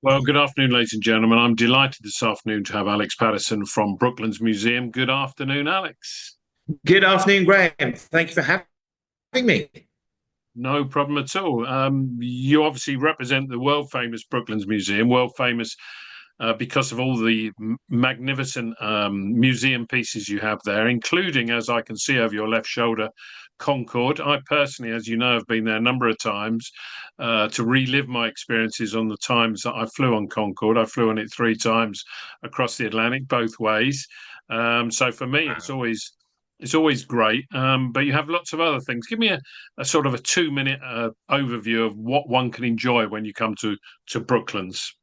Well, good afternoon, ladies and gentlemen. I'm delighted this afternoon to have Alex Patterson from Brooklands Museum. Good afternoon, Alex. Good afternoon, Graham. Thank you for having me. No problem at all. You obviously represent the world famous Brooklands Museum, world famous because of all the magnificent museum pieces you have there, including, as I can see over your left shoulder, Concorde. I personally, as you know, have been there a number of times to relive my experiences on the times that I flew on Concorde. I flew on it three times across the Atlantic, both ways. So for me, Wow. it's always great. But you have lots of other things. Give me a sort of a 2 minute overview of what one can enjoy when you come to Brooklands.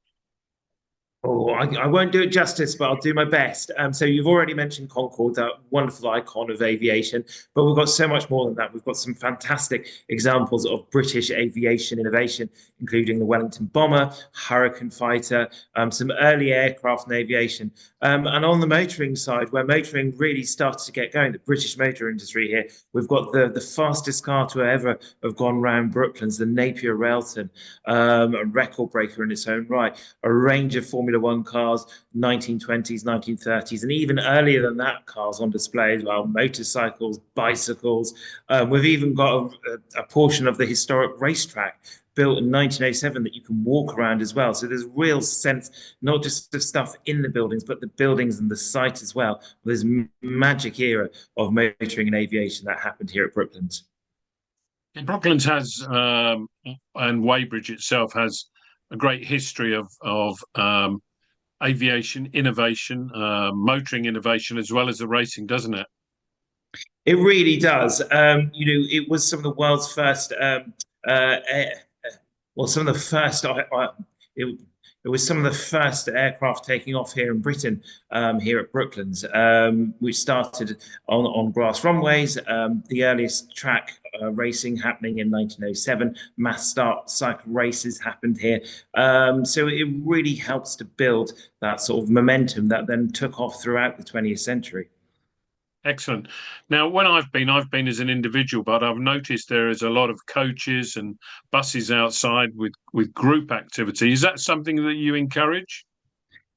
Oh, I won't do it justice, but I'll do my best. So you've already mentioned Concorde, that wonderful icon of aviation, but we've got so much more than that. We've got some fantastic examples of British aviation innovation, including the Wellington bomber, Hurricane fighter, some early aircraft and aviation. And on the motoring side, where motoring really started to get going, the British motor industry here, we've got the fastest car to ever have gone round Brooklands, the Napier Railton, a record breaker in its own right, a range of Formula One cars, 1920s, 1930s, and even earlier than that, cars on display as well, motorcycles, bicycles. We've even got a portion of the historic racetrack built in 1907 that you can walk around as well. So there's a real sense, not just of stuff in the buildings, but the buildings and the site as well. There's magic era of motoring and aviation that happened here at Brooklands. Brooklands has, and Weybridge itself has a great history of aviation innovation, motoring innovation, as well as the racing, doesn't it? It really does. It was some of the world's first, air, well, some of the first. It, it was some of the first aircraft taking off here in Britain, here at Brooklands, which started on grass runways. The earliest track racing happening in 1907. Mass start cycle races happened here. So it really helps to build that sort of momentum that then took off throughout the 20th century. Excellent. Now, when I've been as an individual, but I've noticed there is a lot of coaches and buses outside with group activity. Is that something that you encourage?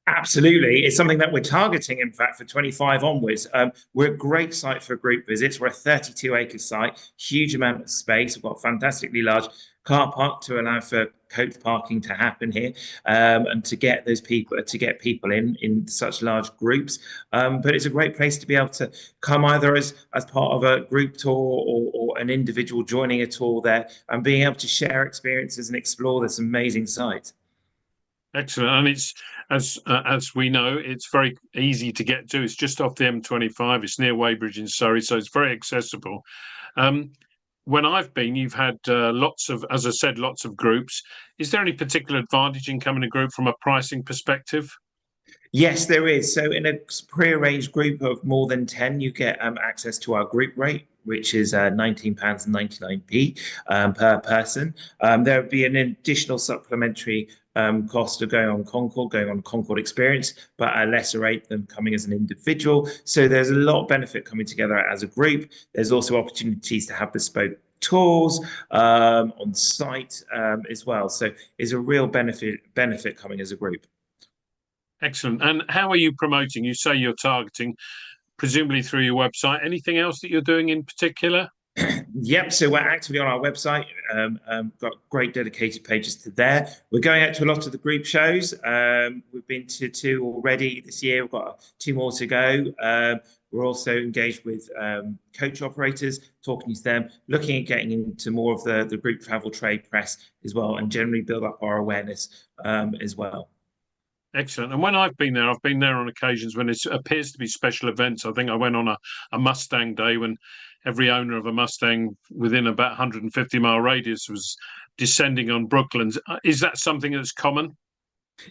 Absolutely. It's something that we're targeting, in fact, for 25 onwards. We're a great site for group visits. We're a 32-acre site, huge amount of space. We've got a fantastically large car park to allow for coach parking to happen here, and to get those people in such large groups. But it's a great place to be able to come either as part of a group tour or an individual joining a tour there and being able to share experiences and explore this amazing site. Excellent. And it's as we know, it's very easy to get to. It's just off the M25. It's near Weybridge in Surrey, so it's very accessible. Um, when I've been, you've had lots of, as I said, lots of groups. Is there any particular advantage in coming a group from a pricing perspective? Yes, there is. So in a pre-arranged group of more than 10, you get access to our group rate, which is £19.99 per person. There would be an additional supplementary cost of going on Concorde Experience, but at a lesser rate than coming as an individual. So there's a lot of benefit coming together as a group. There's also opportunities to have bespoke tours on site as well. So it's a real benefit coming as a group. Excellent. And how are you promoting? You say you're targeting, presumably through your website. Anything else that you're doing in particular? Yep, so we're actively on our website. Got great dedicated pages to there. We're going out to a lot of the group shows. We've been to two already this year. We've got two more to go. We're also engaged with coach operators, talking to them, looking at getting into more of the group travel trade press as well, and generally build up our awareness as well. Excellent. And when I've been there on occasions when it appears to be special events. I think I went on a Mustang day when every owner of a Mustang within about 150-mile radius was descending on Brooklands. Is that something that's common?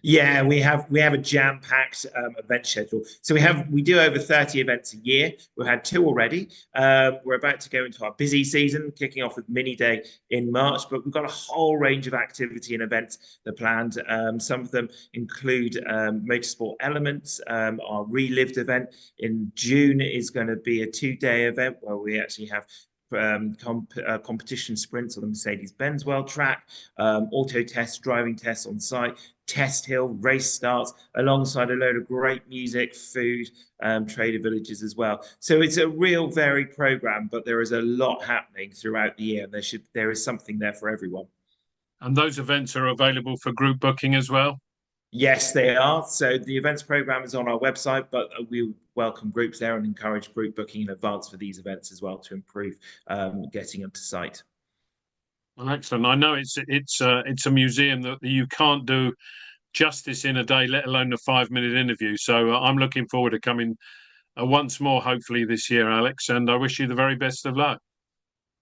Yeah, we have a jam-packed event schedule. So we do over 30 events a year. We've had two already. We're about to go into our busy season, kicking off with Mini Day in March. But we've got a whole range of activity and events that are planned. Some of them include motorsport elements. Our Relived event in June is going to be a 2-day event where we actually have competition sprints on the Mercedes-Benz World Track, auto tests, driving tests on site, test hill, race starts, alongside a load of great music, food, trader villages as well. So it's a real varied program, but there is a lot happening throughout the year, and there is something there for everyone. And those events are available for group booking as well? Yes, they are. So the events program is on our website, but we welcome groups there and encourage group booking in advance for these events as well to improve getting them to site. Well, excellent. I know it's a museum that you can't do justice in a day, let alone a 5-minute interview. So I'm looking forward to coming once more, hopefully this year, Alex. And I wish you the very best of luck.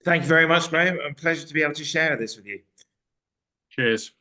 Thank you very much, Graham. A pleasure to be able to share this with you. Cheers.